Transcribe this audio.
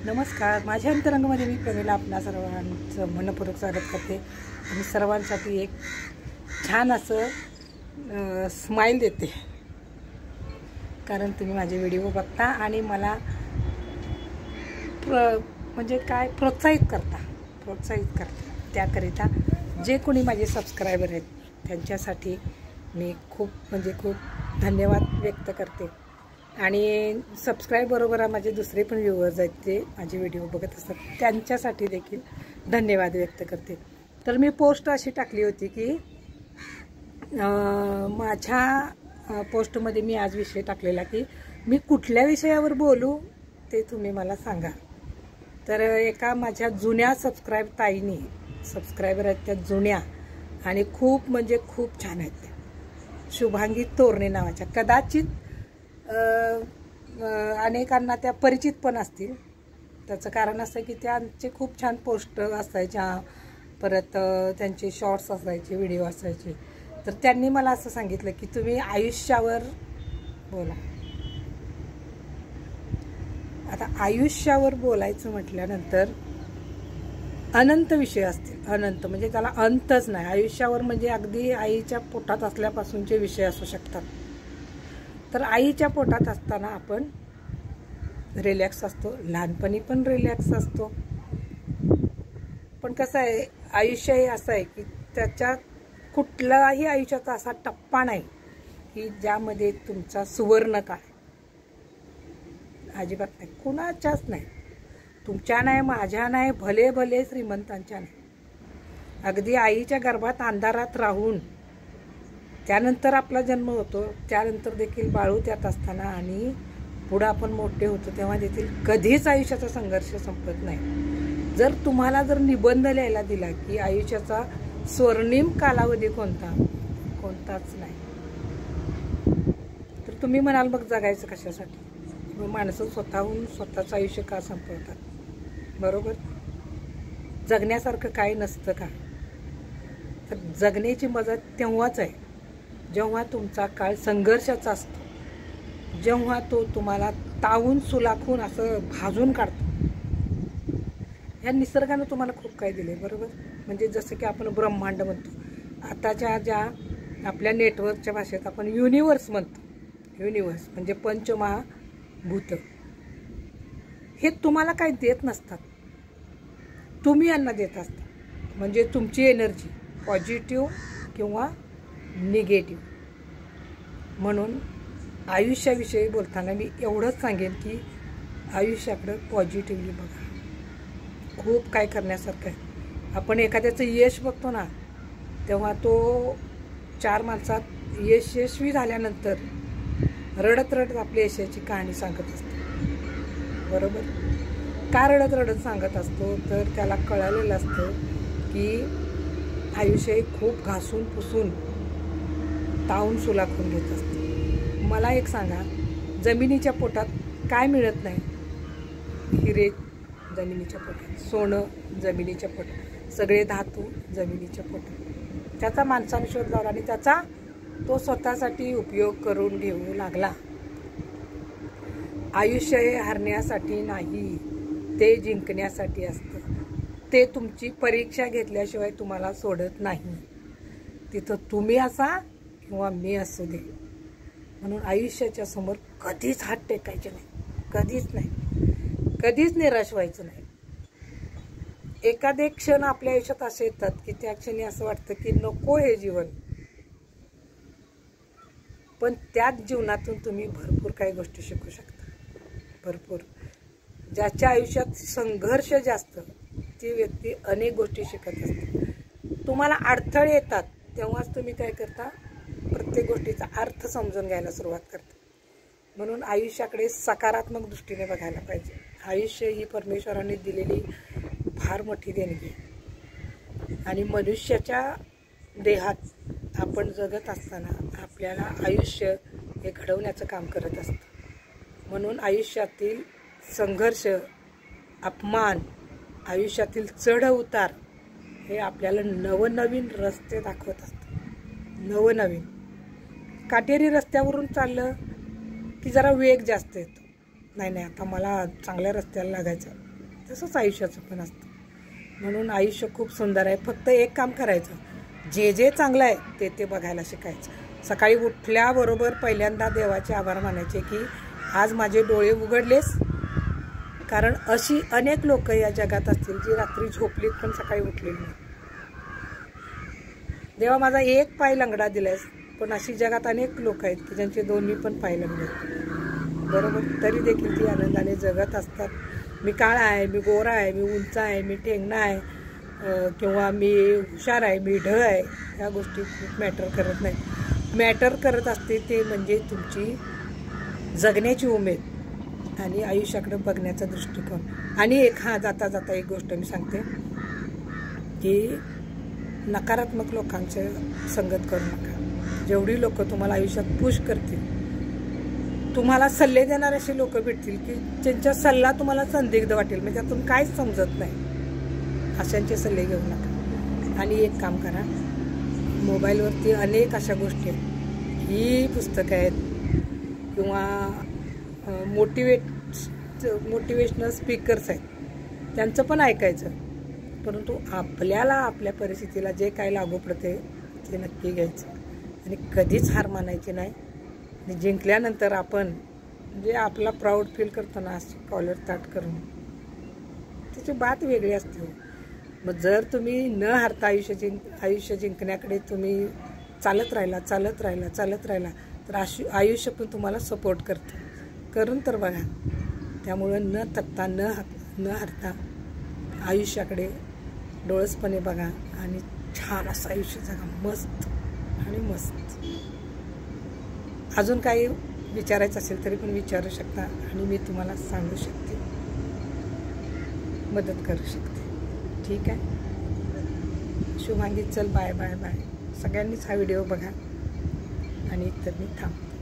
नमस्कार, माझ्या अंतरंगामध्ये मी प्रेमीला आपणा सर्वांचं मनपूर्वक स्वागत करते आणि सर्वांसाठी एक छान असं स्माइल देते, कारण तुम्ही माझे व्हिडिओ बघता आणि मला म्हणजे काय प्रोत्साहित करता। त्याकरिता जे कोणी माझे सबस्क्रायबर आहेत त्यांच्यासाठी मी खूप धन्यवाद व्यक्त करते। आणि सबस्क्राईब बरोबर माझे दुसरे पण व्ह्यूअर्स आहेत ते माझे व्हिडिओ बघत असतात, त्यांच्यासाठी देखील धन्यवाद व्यक्त करते। तर मी पोस्ट अशी टाकली होती की माझ्या पोस्टमध्ये मी आज विषय टाकलेला की मी कुठल्या विषयावर बोलू ते तुम्ही मला सांगा। तर एका माझ्या जुन्या सबस्क्रायबर आहेत त्या जुन्या आणि खूप छान आहेत त्या, शुभांगी तोरणे नावाच्या, कदाचित अनेकांना त्या परिचित पण असतील। त्याचं कारण असं की त्यांचे खूप छान पोस्ट असायच्या, परत त्यांचे शॉर्ट्स असायचे, व्हिडिओ असायचे। तर त्यांनी मला असं सांगितलं की तुम्ही आयुष्यावर बोला। आता आयुष्यावर बोलायचं म्हटल्यानंतर अनंत विषय असतील, अनंत म्हणजे त्याला अंतच नाही। आयुष्यावर म्हणजे अगदी आईच्या पोटात असल्यापासूनचे विषय असू शकतात। तर आईच्या पोटात असताना आपण रिलॅक्स असतो, लहानपणी पण रिलॅक्स असतो, पण कसं आहे आयुष्य हे असं आहे की त्याच्यात कुठलाही आयुष्याचा असा टप्पा नाही की ज्यामध्ये तुमचा सुवर्ण काळ, अजिबात नाही, कुणाच्याच नाही, तुमच्या नाही, माझ्या नाही, भले श्रीमंतांच्या नाही। अगदी आईच्या गर्भात अंधारात राहून त्यानंतर आपला जन्म होतो, त्यानंतर देखील बाळू त्यात असताना आणि पुढे आपण मोठे होतो तेव्हा देखील कधीच आयुष्याचा संघर्ष संपत नाही। जर तुम्हाला निबंध लिहायला दिला की आयुष्याचा स्वर्णिम कालावधी कोणताच नाही, तर तुम्ही म्हणाल मग जगायचं कशासाठी? मग माणसं स्वतःहून स्वतःचं आयुष्य का संपवतात? बरोबर, जगण्यासारखं काही नसतं का? तर जगण्याची मजा तेव्हाच आहे जेव्हा तुमचा काळ संघर्षाचा असतो, जेव्हा तो तुम्हाला तावून सुलाखून असं भाजून काढतो। ह्या निसर्गानं तुम्हाला खूप काही दिले, बरोबर, म्हणजे जसं की आपण ब्रह्मांड म्हणतो, आताच्या ज्या आपल्या नेटवर्कच्या भाषेत आपण युनिवर्स म्हणतो। युनिवर्स म्हणजे पंचमहाभूत, हे तुम्हाला काही देत नसतात, तुम्ही यांना देत असता। म्हणजे तुमची एनर्जी पॉझिटिव्ह किंवा निगेटिव्ह। म्हणून आयुष्याविषयी बोलताना मी एवढंच सांगेन की आयुष्याकडं पॉझिटिव्हली बघा, खूप काय करण्यासारखं आहे। आपण एखाद्याचं यश बघतो ना, तेव्हा तो 4 माणसात यशस्वी झाल्यानंतर रडत आपल्या यशाची कहाणी सांगत असतो, बरोबर। का रडत सांगत असतो? तर त्याला कळालेलं असतं की आयुष्य हे खूप घासून पुसून तावून सुलाखून घेत असते। मला एक सांगा, जमिनीच्या पोटात काय मिळत नाही? हिरे जमिनीच्या पोटात, सोनं जमिनीच्या पोटात, सगळे धातू जमिनीच्या पोटात। त्याचा माणसाने शोध लावला आणि त्याचा तो स्वतःसाठी उपयोग करून घेऊ लागला। आयुष्य हे हरण्यासाठी नाही, ते जिंकण्यासाठी असतं। ते तुमची परीक्षा घेतल्याशिवाय तुम्हाला सोडत नाही, तिथं तुम्ही असा किंवा मी असू दे। म्हणून आयुष्याच्या समोर कधीच हात टेकायचे नाही, कधीच निराश व्हायचं नाही। एखादे क्षण आपल्या आयुष्यात असे येतात की त्या क्षणी असं वाटतं की नको हे जीवन, पण त्याच जीवनातून तुम्ही भरपूर काही गोष्टी शिकू शकता, भरपूर। ज्याच्या आयुष्यात संघर्ष जास्त ती व्यक्ती अनेक गोष्टी शिकत असते। तुम्हाला अडथळे येतात तेव्हाच तुम्ही काय करता? प्रत्येक गोष्टीचा अर्थ समजून घ्यायला सुरुवात करता। म्हणून आयुष्याकडे सकारात्मक दृष्टीने बघायला पाहिजे। आयुष्य ही परमेश्वराने दिलेली फार मोठी देणगी आणि मनुष्याच्या देहात आपण जगत असताना आपल्याला आयुष्य हे घडवण्याचं काम करत असतं। म्हणून आयुष्यातील संघर्ष, अपमान, आयुष्यातील चढ उतार हे आपल्याला नवनवीन रस्ते दाखवत असतात। नवनवीन काटेरी रस्त्यावरून चाललं की जरा वेग जास्त येतो, नाही आता मला चांगल्या रस्त्याला लागायचं, तसंच आयुष्याचं पण असतं. म्हणून आयुष्य खूप सुंदर आहे. फक्त एक काम करायचं, जे जे चांगलं आहे ते ते बघायला शिकायचं. सकाळी उठल्याबरोबर पहिल्यांदा देवाचे आभार मानायचे की आज माझे डोळे उघडलेस. कारण अशी अनेक लोक या जगात असतील जी रात्री झोपलीत पण सकाळी उठलेली नाही. देवा माझा एक पाय लंगडा दिलायस, पण अशी जगात अनेक लोक आहेत की ज्यांचे दोन्ही पण पाय लंगडे आहेत, बरोबर, तरी देखील ती आनंदाने जगत असतात. मी काळा आहे, मी गोरा आहे, मी उंच आहे, मी टेंगणा आहे, किंवा मी हुशार आहे, मी ढ आहे, ह्या गोष्टी खूप मॅटर करत नाहीत. मॅटर करत असते ते म्हणजे तुमची जगण्याची उमेद आणि आयुष्याकडे बघण्याचा दृष्टिकोन. आणि जाता जाता एक गोष्ट मी सांगते की नकारात्मक लोकांचं संगत करू नका. जेवढी लोक तुम्हाला आयुष्यात पुश करतील, तुम्हाला सल्ले देणारे असे लोक भेटतील की ज्यांचा सल्ला तुम्हाला संदिग्ध वाटेल, म्हणजे त्यातून काहीच समजत नाही, अशांचे सल्ले घेऊ नका. आणि एक काम करा, मोबाईलवरती अनेक अशा गोष्टी आहेत, ही पुस्तकं आहेत किंवा मोटिवेशनल स्पीकर्स आहेत, त्यांचं पण ऐकायचं. परंतु आपल्याला आपल्या परिस्थितीला जे काय लागू पडते ते नक्की घ्यायचं आणि कधीच हार मानायची नाही. आणि जिंकल्यानंतर आपण जे आपला प्राऊड फील करतो ना, कॉलर ताट करून, त्याची बात वेगळी असते. मग जर तुम्ही न हारता आयुष्य जिंकण्याकडे तुम्ही चालत राहिला तर आयुष्य पण तुम्हाला सपोर्ट करतं. करून तर बघा. त्यामुळं न थकता न हारता आयुष्याकडे डोळसपणे बघा आणि छान असं आयुष्य जगा, मस्त आणि मस्त. अजून काही विचारायचं असेल तरी पण विचारू शकता आणि मी तुम्हाला सांगू शकते, मदत करू शकते. ठीक आहे. शुभांगी, चल बाय बाय बाय. सगळ्यांनीच हा व्हिडिओ बघा आणि इतर मी थांबते.